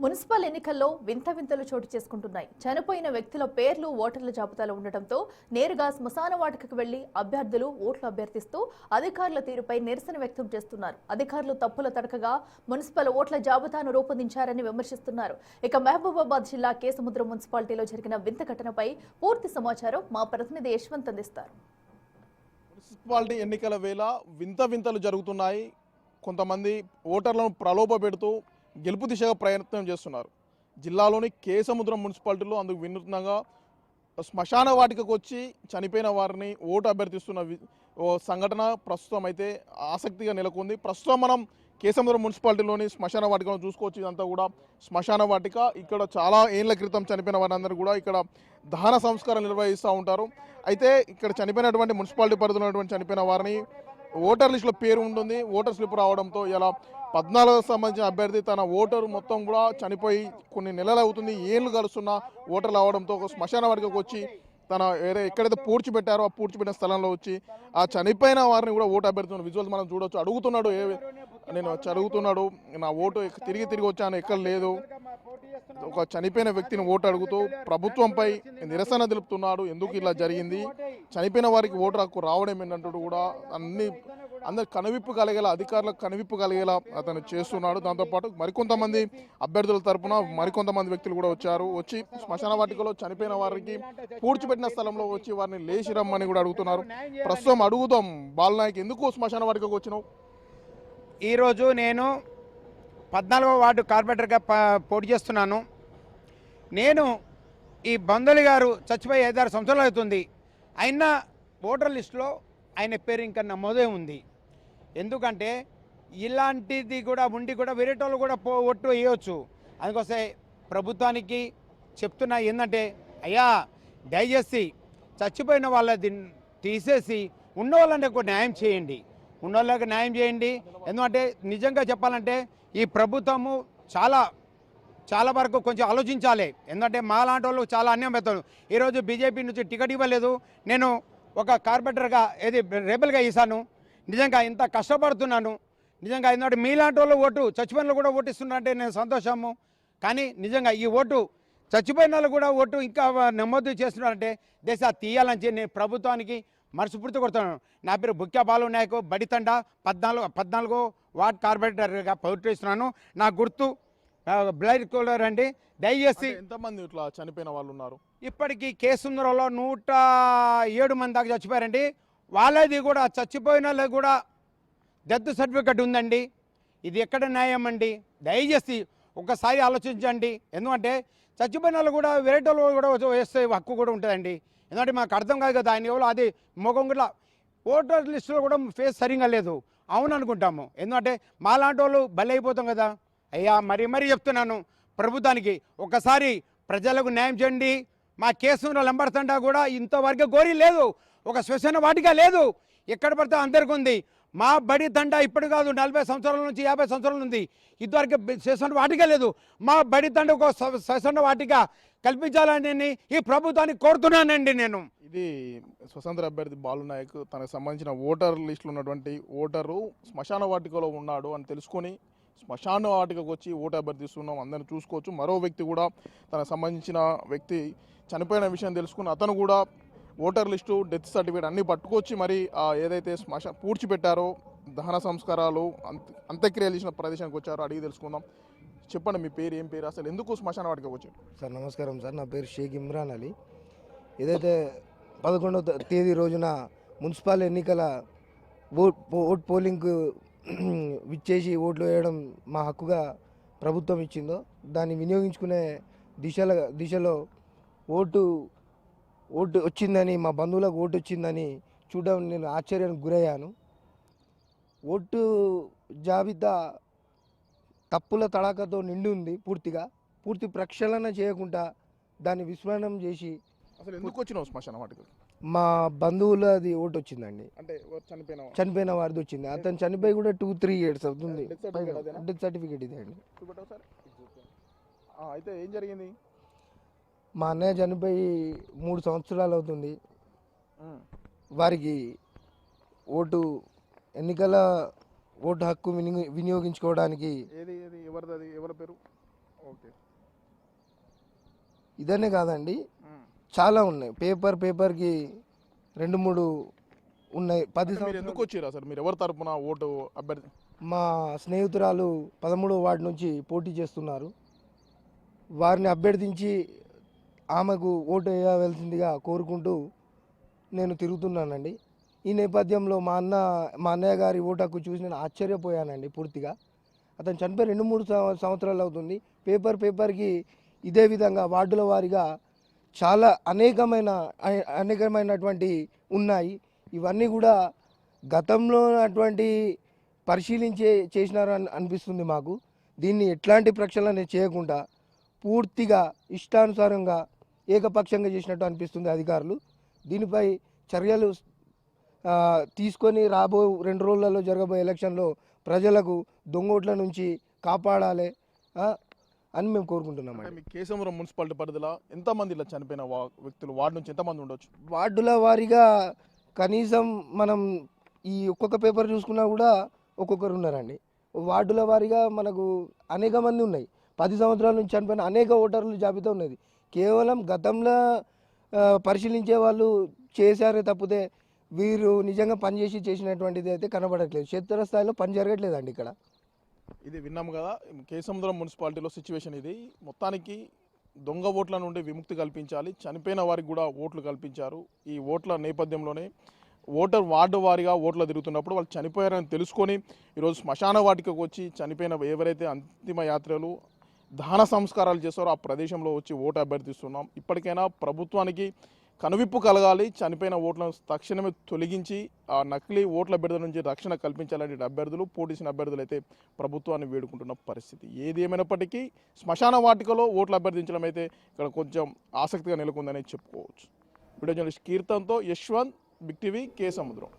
Municipal ఎన్నికల్లో వింత వింతలు చోటు చేసుకుంటున్నాయి. చనిపోయిన వ్యక్తుల పేర్లు ఓటర్ల జాబితాలో ఉండటంతో నేరుగా శ్మశాన వాటికకు వెళ్లి అభ్యర్థులు ఓట్లు అభ్యర్థిస్తూ అధికారుల తీరుపై నిరసన వ్యక్తం చేస్తున్నారు. అధికారులు తప్పుల తడకగా మున్సిపల్ ఓట్ల జాబితాను రూపొందించారని విమర్శిస్తున్నారు. ఇక మహబూబాబాద్ జిల్లా కేసముద్రం మున్సిపాలిటీలో జరిగిన వింత ఘటనపై పూర్తి సమాచారం మా ప్రతినిధి యశ్వంత్ అందిస్తారు. మున్సిపాలిటీ ఎన్నికల వేళ వింత వింతలు జరుగుతున్నాయి. కొంతమంది ఓటర్లను ప్రలోభపెడుతూ గెలుపు దిశగా ప్రయత్నం చేస్తున్నారు. జిల్లాలోని కేసముద్రం మున్సిపాలిటీలో అందుకు వినూత్నంగా శ్మశాన వాటికకు వచ్చి చనిపోయిన వారిని ఓటు అభ్యర్థిస్తున్న సంఘటన ప్రస్తుతం అయితే ఆసక్తిగా నెలకొంది. ప్రస్తుతం మనం కేసముద్రం మున్సిపాలిటీలోని శ్మశాన వాటికను చూసుకోవచ్చు. ఇదంతా కూడా శ్మశాన వాటిక. ఇక్కడ చాలా ఏళ్ల క్రితం చనిపోయిన వారందరూ కూడా ఇక్కడ దహన సంస్కారం నిర్వహిస్తూ ఉంటారు. అయితే ఇక్కడ చనిపోయినటువంటి మున్సిపాలిటీ పరిధిలో ఉన్నటువంటి చనిపోయిన వారిని ఓటర్ లిస్టులో పేరు ఉంటుంది. ఓటర్ స్లిప్ రావడంతో ఇలా 14కు సంబంధించిన అభ్యర్థి తన ఓటరు మొత్తం కూడా చనిపోయి కొన్ని నెలలు అవుతుంది, ఏళ్ళు గడుస్తున్న ఓటర్లు అవడంతో ఒక శ్మశాన వాటికకు వచ్చి తన ఎక్కడైతే పూడ్చిపెట్టారో ఆ పూడ్చిపెట్టిన స్థలంలో వచ్చి ఆ చనిపోయిన వారిని కూడా ఓటు అభ్యర్థిస్తున్న విజువల్స్ మనం చూడవచ్చు. అడుగుతున్నాడు, నేను అడుగుతున్నాడు, నా ఓటు తిరిగి వచ్చాను, ఎక్కడ లేదు. ఒక చనిపోయిన వ్యక్తిని ఓటు అడుగుతూ ప్రభుత్వంపై నిరసన తెలుపుతున్నాడు. ఎందుకు ఇలా జరిగింది, చనిపోయిన వారికి ఓటు హక్కు రావడం ఏంటంటూ కూడా అందరు కనువిప్పు కలిగేలా, అధికారులకు కనువిప్పు కలిగేలా అతను చేస్తున్నాడు. దాంతోపాటు మరికొంతమంది అభ్యర్థుల తరపున మరికొంతమంది వ్యక్తులు కూడా వచ్చి శ్మశాన వాటికలో చనిపోయిన వారికి పూడ్చిపెట్టిన స్థలంలో వచ్చి వారిని లేచి రమ్మని కూడా అడుగుతున్నారు. ప్రస్తుతం అడుగుదాం, బాలనాయక్, ఎందుకు శ్మశాన వాటికకు వచ్చినావు? ఈరోజు నేను 14వ వార్డు కార్పొరేటర్గా పోటీ చేస్తున్నాను. నేను ఈ బందోలి గారు చచ్చిపోయి 5-6 సంవత్సరాలు అవుతుంది. అయినా ఓటర్ లిస్టులో ఆయన పేరు ఇంకా నమోదే ఉంది. ఎందుకంటే ఇలాంటిది కూడా ఉండి కూడా వేరేటోళ్ళు కూడా ఓటు వేయవచ్చు. అందుకోసం ప్రభుత్వానికి చెప్తున్నా ఏంటంటే, అయ్యా దయచేసి చచ్చిపోయిన వాళ్ళది తీసేసి ఉన్న వాళ్ళని న్యాయం చేయండి, ఉన్నోళ్ళకి న్యాయం చేయండి. ఎందుకంటే నిజంగా చెప్పాలంటే ఈ ప్రభుత్వము చాలా వరకు కొంచెం ఆలోచించాలి. ఎందుకంటే మా లాంటి వాళ్ళు చాలా అన్యాయం పెడతారు. ఈరోజు బీజేపీ నుంచి టికెట్ ఇవ్వలేదు, నేను ఒక కార్పొరేటర్గా రేబల్గా ఇస్తాను. నిజంగా ఇంత కష్టపడుతున్నాను. నిజంగా ఎందుకంటే మీలాంటి వాళ్ళు ఓటు చచ్చిపోయిన కూడా ఓటు ఇస్తున్నారంటే నేను సంతోషము. కానీ నిజంగా ఈ ఓటు చచ్చిపోయిన వాళ్ళు కూడా ఓటు ఇంకా నమోదు చేస్తున్నారంటే దేశ తీయాలని నేను ప్రభుత్వానికి మనస్ఫూర్తి కొడుతున్నాను. నా పేరు బుక్యా బాలు నాయక్, బడితండ 14వ వార్డ్ కార్పొరేటర్గా పోటీ చేస్తున్నాను. నా గుర్తు బ్లైడ్ కూలర్ అండి. దయచేసి ఎంతమంది ఇట్లా చనిపోయిన వాళ్ళు ఉన్నారు? ఇప్పటికీ కేసుందరలో 107 మంది దాకా చచ్చిపోయారండి. వాళ్ళది కూడా చచ్చిపోయిన వాళ్ళది కూడా డెత్ సర్టిఫికెట్ ఉందండి. ఇది ఎక్కడ న్యాయం అండి? దయచేసి ఒకసారి ఆలోచించండి. ఎందుకంటే చచ్చిపోయిన వాళ్ళు కూడా వేరేటోళ్ళు కూడా వేస్తే హక్కు కూడా ఉంటుందండి. ఎందుకంటే మాకు అర్థం కాదు కదా, ఆయన ఎవరు అది మొగం కూడా ఓటర్ లిస్టులో కూడా ఫేస్ సరిగా లేదు అవును అనుకుంటాము. ఎందుకంటే మా లాంటి వాళ్ళు బలైపోతాం కదా. అయ్యా మరీ చెప్తున్నాను ప్రభుత్వానికి, ఒకసారి ప్రజలకు న్యాయం చేయండి. మా కేసు లంబడుతుంటా కూడా ఇంతవరకు గోరీ లేదు, ఒక శ్మశాన వాటిక లేదు, ఎక్కడ పడితే అందరికీ ఉంది. మా బడి తండ ఇప్పుడు కాదు 40 సంవత్సరాల నుంచి 50 సంవత్సరాల ఉంది, ఇదివరకు శ్మశాన వాటిక లేదు. మా బడి తండ ఒక శ్మశాన వాటిక కల్పించాలని ఈ ప్రభుత్వాన్ని కోరుతున్నానండి. నేను ఇది స్వతంత్ర అభ్యర్థి బాలునాయక్ తనకు సంబంధించిన ఓటర్ లిస్టులో ఉన్నటువంటి ఓటరు శ్మశాన వాటికలో ఉన్నాడు అని తెలుసుకొని శ్మశాన వాటికకు వచ్చి ఓటు అభ్యర్థిస్తున్నాం. అందరిని చూసుకోవచ్చు. మరో వ్యక్తి కూడా తనకు సంబంధించిన వ్యక్తి చనిపోయిన విషయం తెలుసుకుని అతను కూడా ఓటర్ లిస్టు, డెత్ సర్టిఫికేట్ అన్నీ పట్టుకొచ్చి మరి ఏదైతే పూడ్చిపెట్టారో దహన సంస్కారాలు అంత్యక్రియలు చేసిన ప్రదేశానికి వచ్చారో అడిగి తెలుసుకుందాం. చెప్పండి, మీ పేరు, ఏం పేరు, అసలు ఎందుకు శ్మశాన వాటికకు వచ్చారు? సార్ నమస్కారం సార్, నా పేరు షేక్ ఇమ్రాన్ అలీ. ఏదైతే 11వ తేదీ రోజున మున్సిపల్ ఎన్నికల ఓట్ పోలింగ్కు విచ్చేసి ఓట్లు వేయడం మా హక్కుగా ప్రభుత్వం ఇచ్చిందో దాన్ని వినియోగించుకునే దిశలో ఓటు వచ్చిందని, మా బంధువులకు ఓటు వచ్చిందని చూడడం నేను ఆశ్చర్యానికి గురయ్యాను. ఓటు జాబితా తప్పుల తడాకతో నిండి ఉంది. పూర్తి ప్రక్షాళన చేయకుండా దాన్ని విస్మరణం చేసి. అసలు ఎందుకు వచ్చినావు శ్మశాన వాటికకు? మా బంధువులది ఓటు వచ్చిందండి, అంటే చనిపోయిన వారిది వచ్చింది. అతను చనిపోయి కూడా 2-3 years అవుతుంది. డెత్ సర్టిఫికేట్ ఇదే అండి. అయితే ఏం జరిగింది? మా అన్నయ్య చనిపోయి 3 సంవత్సరాలు అవుతుంది. వారికి ఎన్నికల ఓటు హక్కు వినియోగించుకోవడానికి ఎవరి పేరు? ఓకే. ఇదనే కాదండి, చాలా ఉన్నాయి. పేపర్కి 2-3 ఉన్నాయి. 10 మీరు ఎందుకు వచ్చారు అసలు? మీరు ఎవరి తరపున ఓటు అభ్యర్థి? మా స్నేహితురాలు 13వ వార్డు నుంచి పోటీ చేస్తున్నారు. వారిని అభ్యర్థించి ఆమెకు ఓటు వేయవలసిందిగా కోరుకుంటూ నేను తిరుగుతున్నానండి. ఈ నేపథ్యంలో మా అన్నయ్య గారి ఓటు హక్కు చూసి నేను ఆశ్చర్యపోయానండి పూర్తిగా. అతను చనిపోయి 2-3 సంవత్సరాలు అవుతుంది. పేపర్కి ఇదే విధంగా వార్డుల వారీగా చాలా అనేకమైనటువంటి ఉన్నాయి. ఇవన్నీ కూడా గతంలో అటువంటి చేసినారు అనిపిస్తుంది మాకు. దీన్ని ఎట్లాంటి ప్రక్షాళన చేయకుండా పూర్తిగా ఇష్టానుసారంగా ఏకపక్షంగా చేసినట్టు అనిపిస్తుంది అధికారులు. దీనిపై చర్యలు తీసుకొని 2 రోజులలో జరగబోయే ఎలక్షన్లో ప్రజలకు దొంగోట్ల నుంచి కాపాడాలి అని మేము కోరుకుంటున్నాం. అంటే మీ కేశవరం మున్సిపాలిటీ పరిధిలో ఎంతమంది ఇలా చనిపోయిన వ్యక్తులు వార్డు నుంచి ఎంతమంది ఉండొచ్చు? వార్డుల వారీగా కనీసం మనం ఈ ఒక్కొక్క పేపర్ చూసుకున్నా కూడా ఒక్కొక్కరు ఉన్నారండి. వార్డుల వారీగా మనకు అనేక మంది ఉన్నాయి. 10 సంవత్సరాల నుంచి చనిపోయిన అనేక ఓటర్ల జాబితా ఉన్నది. కేవలం గతంలో పరిశీలించే వాళ్ళు చేశారే తప్పితే వీరు నిజంగా పనిచేసి చేసినటువంటిది అయితే కనబడట్లేదు. క్షేత్రస్థాయిలో పని జరగట్లేదండి ఇక్కడ. ఇది విన్నాము కదా, కేశవరం మున్సిపాలిటీలో సిచ్యువేషన్ ఇది. మొత్తానికి దొంగ ఓట్ల నుండి విముక్తి కల్పించాలి, చనిపోయిన వారికి కూడా ఓట్లు కల్పించారు. ఈ ఓట్ల నేపథ్యంలోనే వార్డు వారీగా ఓట్లు తిరుగుతున్నప్పుడు వాళ్ళు చనిపోయారని తెలుసుకొని ఈరోజు శ్మశాన వాటికకు వచ్చి చనిపోయిన ఎవరైతే అంతిమ యాత్రలు దహన సంస్కారాలు చేస్తారో ఆ ప్రదేశంలో వచ్చి ఓటు అభ్యర్థిస్తున్నాం. ఇప్పటికైనా ప్రభుత్వానికి కనువిప్పు కలగాలి, చనిపోయిన ఓట్లను తక్షణమే తొలగించి ఆ నకిలీ ఓట్ల బిడ్డ నుంచి రక్షణ కల్పించాలని అభ్యర్థులు, పోటీసిన అభ్యర్థులు అయితే ప్రభుత్వాన్ని వేడుకుంటున్న పరిస్థితి. ఏది ఏమైనప్పటికీ శ్మశాన వాటికలో ఓట్లు అభ్యర్థించడం అయితే ఇక్కడ కొంచెం ఆసక్తిగా నెలకొందని చెప్పుకోవచ్చు. వీడియో జర్నలిస్ట్ కీర్తన్తో యశ్వంత్, బిగ్ టీవీ, కే సముద్రం.